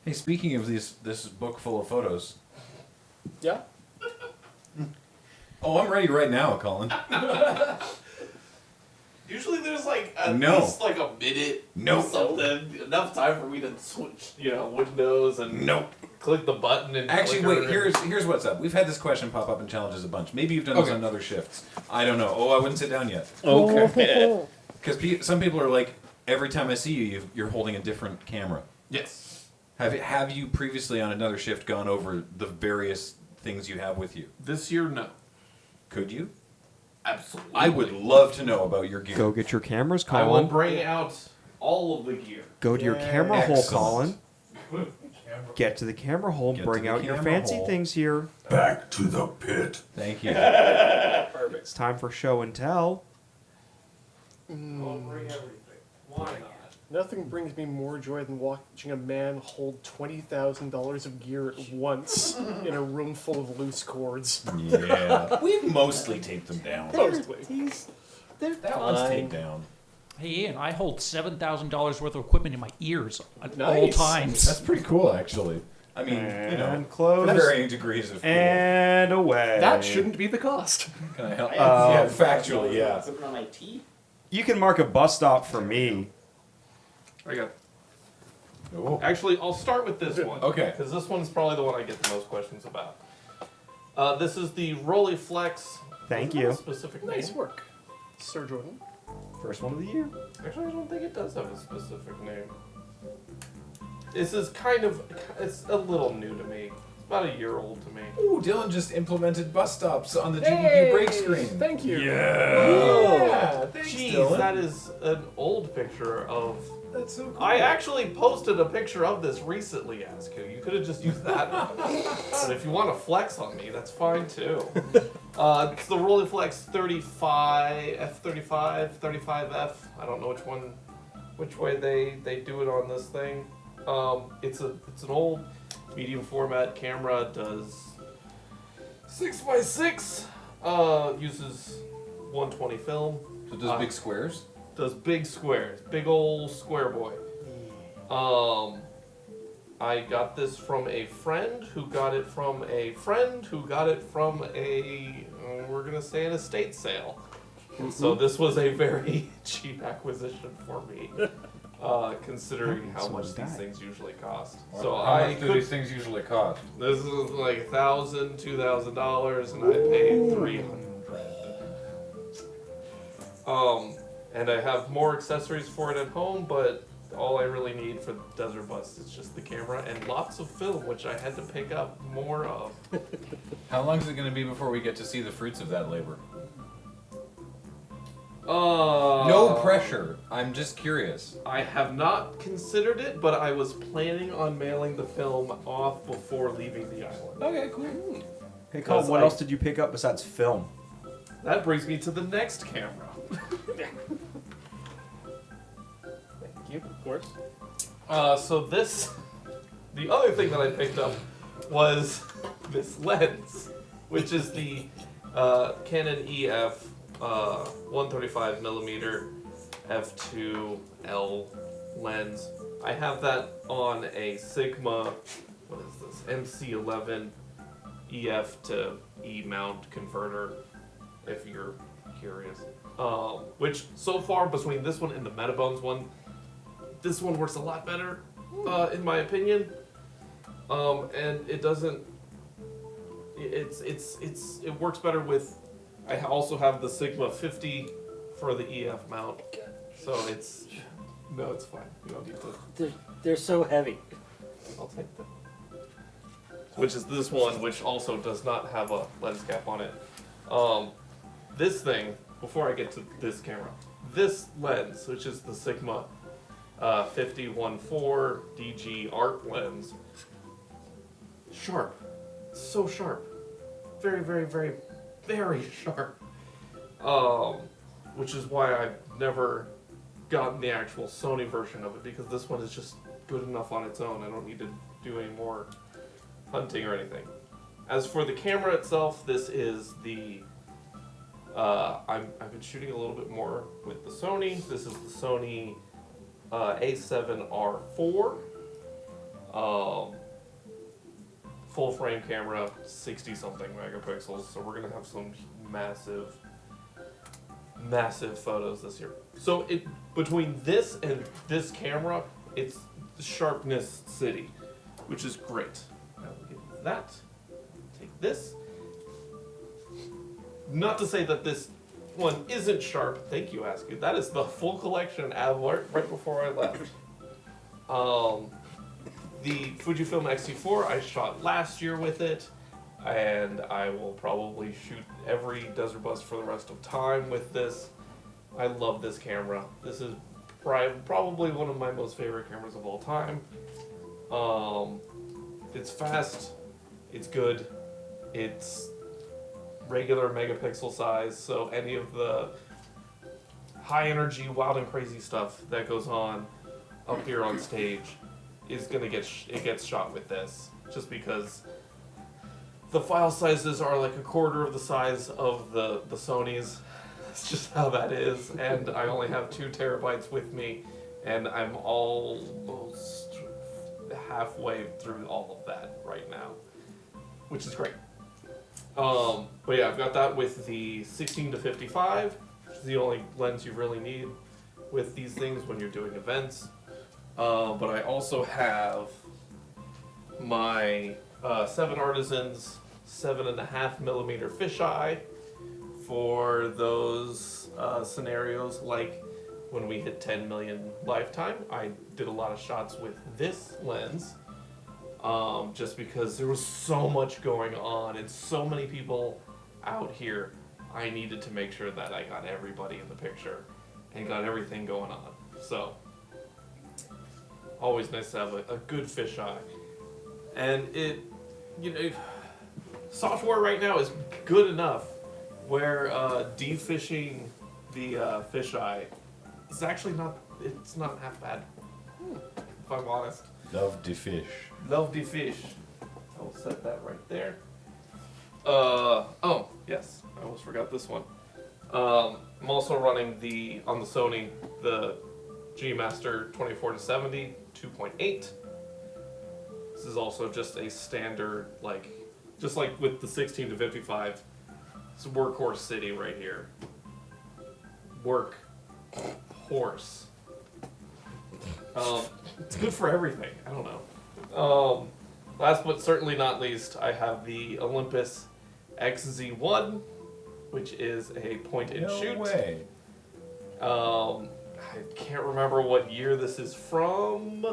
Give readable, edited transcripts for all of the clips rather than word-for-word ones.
Hey, speaking of this book full of photos. Yeah? Oh, I'm ready right now, Colin. Usually there's like at No. least like a minute Nope. or something. Enough time for me to switch, windows and Nope. click the button and Actually, clicker wait, and- here's what's up. We've had this question pop up in challenges a bunch. Maybe you've done this on other shifts. I don't know. Oh, I wouldn't sit down yet. Okay. Because some people are like, every time I see you, you're holding a different camera. Yes. Have you previously on another shift gone over the various things you have with you? This year, no. Could you? Absolutely. I would love to know about your gear. Go get your cameras, I will Colin. bring out all of the gear. Go to your camera hole, Excellent. Colin. Get to the camera hole and Get bring to the out your camera fancy hole. things here. Back to the pit. Thank you. It's time for show and tell. I'll bring everything. Why not? Nothing brings me more joy than watching a man hold $20,000 of gear at once in a room full of loose cords. Yeah. We've mostly taped them down. Mostly. That one's taped down. Hey Ian, I hold $7,000 worth of equipment in my ears at all Nice. times. That's pretty cool, actually. I mean, And close. varying degrees of cool. And away. That shouldn't be the cost. Can I help? Yeah, factually, yeah. Put it on my teeth. You can mark a bus stop for me. I got. Oh. Actually, I'll start with this one. Okay. Because this one's probably the one I get the most questions about. This is the Rolleiflex. Thank Is that a you. Specific name? Nice work, Sir Jordan. First one of the year. Actually, I don't think it does have a specific name. This is it's a little new to me. It's about a year old to me. Ooh, Dylan just implemented bus stops on the GBQ break screen. Thank you. Yeah, thanks, Jeez, Dylan. that is an old picture of. That's so cool. I actually posted a picture of this recently, Asku. You could have just used that. But if you want to flex on me, that's fine too. It's the Rolleiflex 35, F35, 35F. I don't know which way they do it on this thing. It's an old medium format camera. Does 6x6. Uses 120 film. So it does big squares? Does big squares, big old square boy. I got this from a friend who got it from a friend who got it from a, we're gonna say an estate sale. So this was a very cheap acquisition for me, considering how much these things usually cost. So How much do these things usually cost? this is like $1,000, $2,000, and I paid $300. And I have more accessories for it at home, but all I really need for the Desert Bus is just the camera and lots of film, which I had to pick up more of. How long is it going to be before we get to see the fruits of that labor? No pressure. I'm just curious. I have not considered it, but I was planning on mailing the film off before leaving the island. Okay, cool. Hey, Colin, Because what I- else did you pick up besides film? That brings me to the next camera. Thank you, of course. So the other thing that I picked up was this lens, which is the Canon EF 135mm f2.8 lens. I have that on a Sigma, what is this, MC11 EF to E mount converter, if you're curious. Which so far between this one and the Metabones one, this one works a lot better, in my opinion. And it doesn't. It works better with. I also have the Sigma 50 for the EF mount, so it's. No, it's fine. You don't need to. They're so heavy. I'll take that. Which is this one, which also does not have a lens cap on it. This thing, before I get to this camera, this lens, which is the Sigma 50-1.4 DG art lens, sharp, so sharp, very, very, very, very sharp. Which is why I've never gotten the actual Sony version of it, because this one is just good enough on its own. I don't need to do any more hunting or anything. As for the camera itself, this is the I've been shooting a little bit more with the Sony. This is the Sony A7R4. Full frame camera, 60 something megapixels. So we're gonna have some massive photos this year. So between this and this camera, it's sharpness city, which is great. Now we'll get that. Take this. Not to say that this one isn't sharp. Thank you, Askew. That is the full collection right before I left. The Fujifilm X-T4 I shot last year with it, and I will probably shoot every desert bus for the rest of time with this. I love this camera. This is probably one of my most favorite cameras of all time. It's fast, it's good, it's regular megapixel size, so any of the high energy, wild and crazy stuff that goes on up here on stage is gonna gets shot with this, just because the file sizes are like a quarter of the size of the Sony's. That's just how that is, and I only have 2 terabytes with me, and I'm almost halfway through all of that right now, which is great. But yeah, I've got that with the 16 to 55, which is the only lens you really need with these things when you're doing events. But I also have my 7 Artisans 7.5mm fisheye for those scenarios like when we hit 10 million lifetime. I did a lot of shots with this lens just because there was so much going on and so many people out here. I needed to make sure that I got everybody in the picture and got everything going on. So always nice to have a good fisheye. And it, software right now is good enough where defishing the fisheye is actually it's not half bad, if I'm honest. Love the fish. Love the fish. I'll set that right there. Oh, yes, I almost forgot this one. I'm also running on the Sony, the G Master 24-70 2.8. This is also just a standard, just like with the 16 to 55. It's a workhorse city right here. Work horse. It's good for everything. I don't know. Last but certainly not least, I have the Olympus XZ-1, which is a point-and-shoot. No way. I can't remember what year this is from.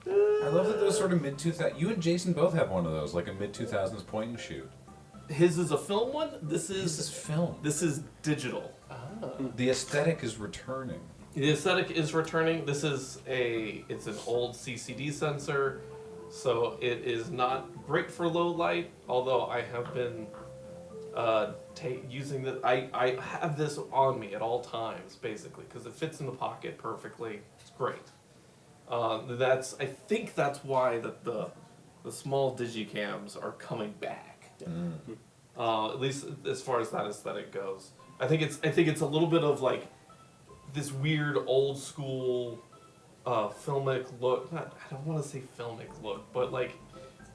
I love that those sort of mid-2000s. You and Jason both have one of those, like a mid-2000s point and shoot. His is a film one. This is film. This is digital. The aesthetic is returning. The aesthetic is returning. This is it's an old CCD sensor, so it is not great for low light. Although I have been using this. I have this on me at all times, basically, because it fits in the pocket perfectly. It's great. I think that's why the small digicams are coming back. At least as far as that aesthetic goes. I think it's a little bit of like this weird old school filmic look. I don't want to say filmic look, but like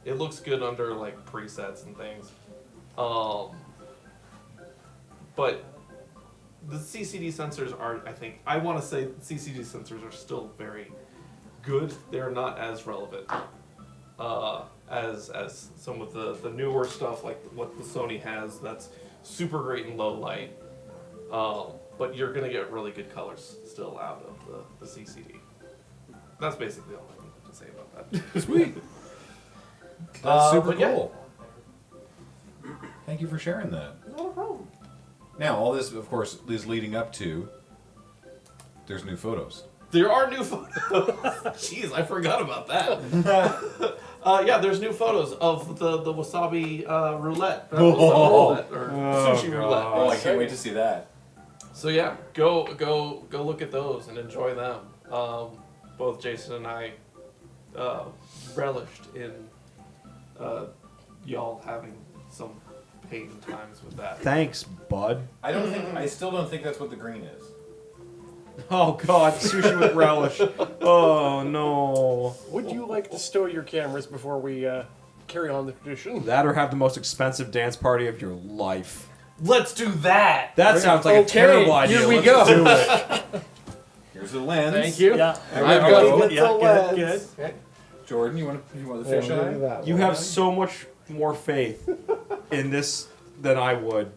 it looks good under like presets and things. But the CCD sensors are, I want to say CCD sensors are still very good. They're not as relevant as some of the newer stuff, like what the Sony has that's super great in low light. But you're going to get really good colors still out of the CCD. That's basically all I need to say about that. Sweet. That's super but yeah. cool. Thank you for sharing that. No problem. Now, all this, of course, is leading up to there's new photos. There are new photos. Jeez, I forgot about that. Yeah, there's new photos of the wasabi roulette. Wasabi roulette or sushi roulette. Oh, I can't wait to see that. So yeah, go look at those and enjoy them. Both Jason and I relished in y'all having some pain times with that. Thanks, bud. I still don't think that's what the green is. Oh God, sushi with relish. Oh no. Would you like to stow your cameras before we carry on the tradition? That or have the most expensive dance party of your life. Let's do that. That sounds like a terrible idea. Here we Let's go. do it. Here's the lens. Thank you. Yeah. I've got Yeah, good. Okay. Jordan, you want the Look at fisheye? that You one. have so much more faith in this than I would.